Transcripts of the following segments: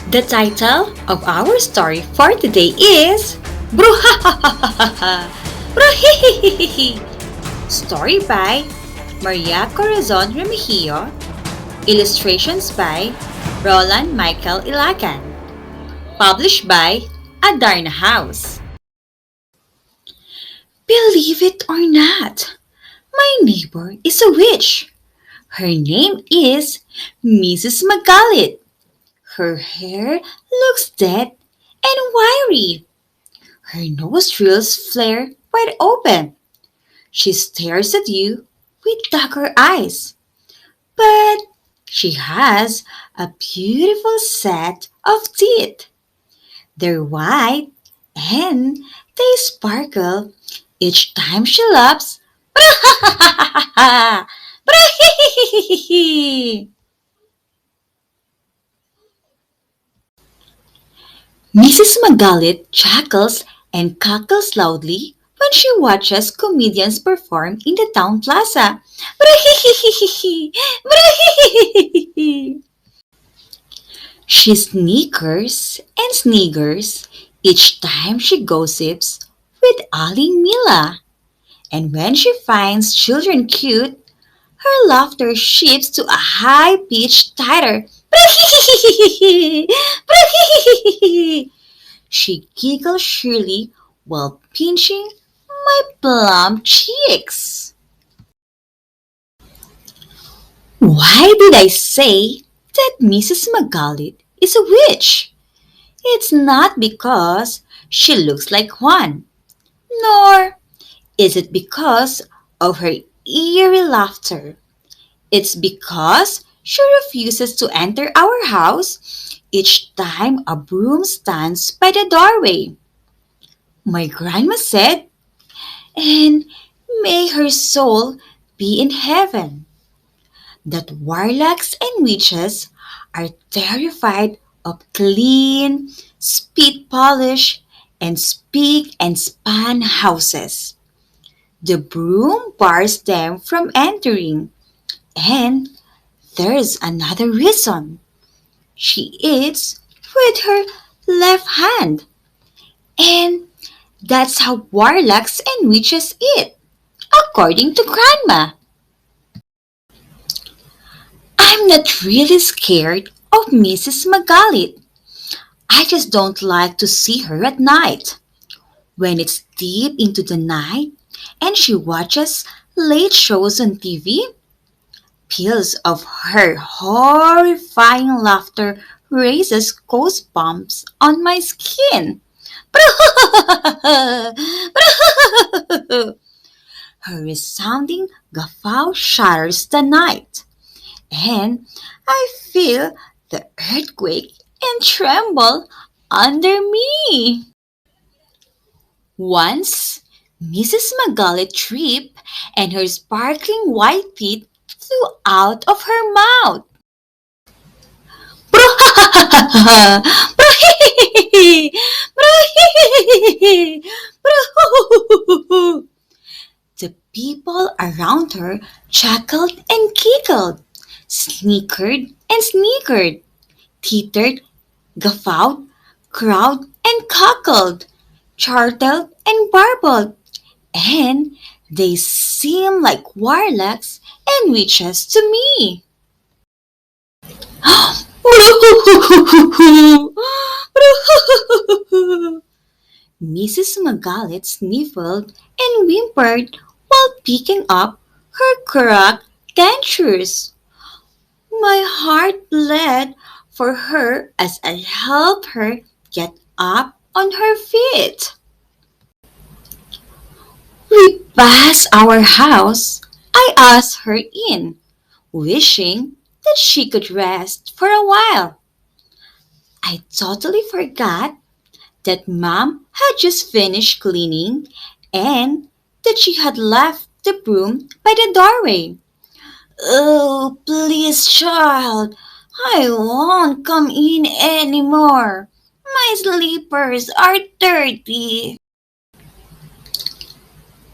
The title of our story for today is Bru-ha-ha-ha-ha-ha Bru-hi-hi-hi-hi-hi. Story by Corazon Remigio. Illustrations by Roland Mechael Ilagan. Published by Adarna House. Believe it or not, my neighbor is a witch. Her name is Mrs. Magalit. Her hair looks dead and wiry. Her nostrils flare wide open. She stares at you with dagger eyes. But she has a beautiful set of teeth. They're white and they sparkle each time she laughs. Bra-ha-ha-ha-ha-ha! Bra-hi-hi-hi-hi-hi! Mrs. Magalit chuckles and cackles loudly when she watches comedians perform in the town plaza. Bra-hi-hi-hi-hi-hi! Bra-hi-hi-hi-hi-hi! She snickers and sniggers each time she gossips with Aling Mila. And when she finds children cute, her laughter shifts to a high-pitched tighter. Bra-hi-hi-hi-hi-hi! Bra-hi-hi-hi-hi-hi! She giggles shrilly while pinching my plump cheeks. Why did I say that Mrs. Magalit is a witch? It's not because she looks like one, nor is it because of her eerie laughter. It's because she refuses to enter our house each time a broom stands by the doorway. My grandma said, and may her soul be in heaven, that warlocks and witches are terrified of clean, spit polished, and spick and span houses. The broom bars them from entering, and there's another reason. She eats with her left hand, and that's how warlocks and witches eat, according to Grandma. I'm not really scared of Mrs. Magalit. I just don't like to see her at night. When it's deep into the night and she watches late shows on TV, peals of her horrifying laughter raises goosebumps on my skin. Her resounding guffaw shatters the night, and I feel the earthquake and tremble under me. Once, Mrs. Magalit tripped and her sparkling white teeth flew out of her mouth. Bru-ha-ha-ha-ha-ha! Bru-hi-hi-hi-hi! Bru-hi-hi-hi-hi! Bru-hu-hu-hu-hu-hu! The people around her chuckled and giggled, snickered and snickered, tittered, guffawed, crowed and cackled, chortled and warbled, and they seemed like warlocks and witches to me. Mrs. Magalit sniffled and whimpered while picking up her cracked dentures. My heart bled for her as I helped her get up on her feet. We passed our house. I asked her in, wishing that she could rest for a while. I totally forgot that Mom had just finished cleaning and that she had left the broom by the doorway. Oh, please, child, I won't come in anymore. My slippers are dirty.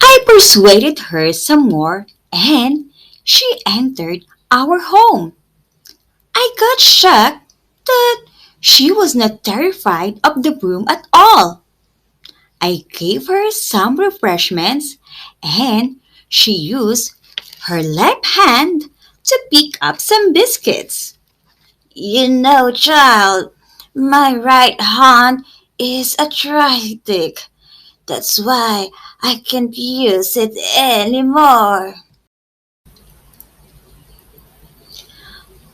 I persuaded her some more and she entered our home. I got shocked that She was not terrified of the broom at all. I gave her some refreshments and she used her left hand to pick up some biscuits. You know, child, my right hand is arthritic. That's why I can't use it anymore.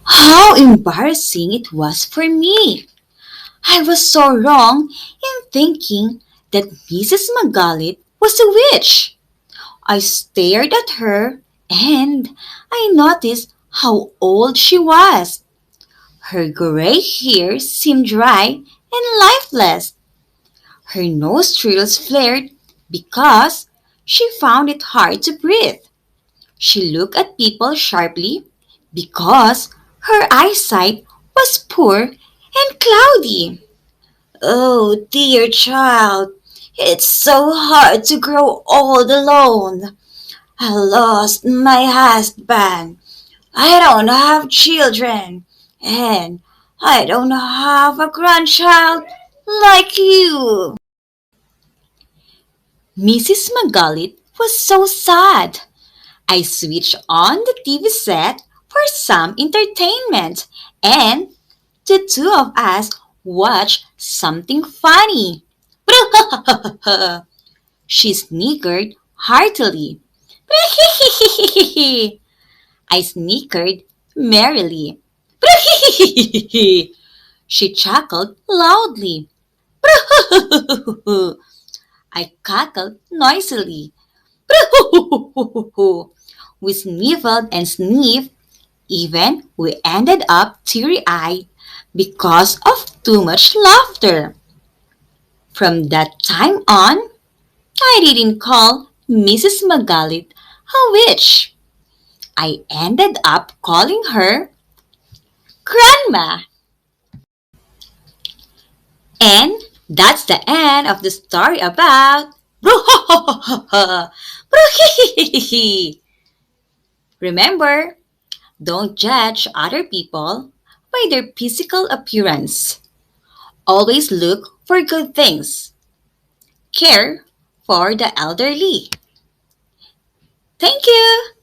How embarrassing it was for me. I was so wrong in thinking that Mrs. Magalit was a witch. I stared at her and I noticed how old she was. Her gray hair seemed dry and lifeless. Her nostrils flared because she found it hard to breathe. She looked at people sharply because her eyesight was poor and cloudy. Oh, dear child, it's so hard to grow old alone. I lost my husband. I don't have children. And I don't have a grandchild like you. Mrs. Magalit was so sad. I switched on the TV set for some entertainment and the two of us watched something funny. She snickered heartily. I snickered merrily. She chuckled loudly. I cackled noisily. We sniffled and sniffed. Even we ended up teary-eyed because of too much laughter. From that time on, I didn't call Mrs. Magalit a witch. I ended up calling her Grandma. And that's the end of the story about Bru-ha-ha-ha-ha-ha Bru-hi-hi-hi-hi. Remember, don't judge other people by their physical appearance. Always look for good things. Care for the elderly. Thank you.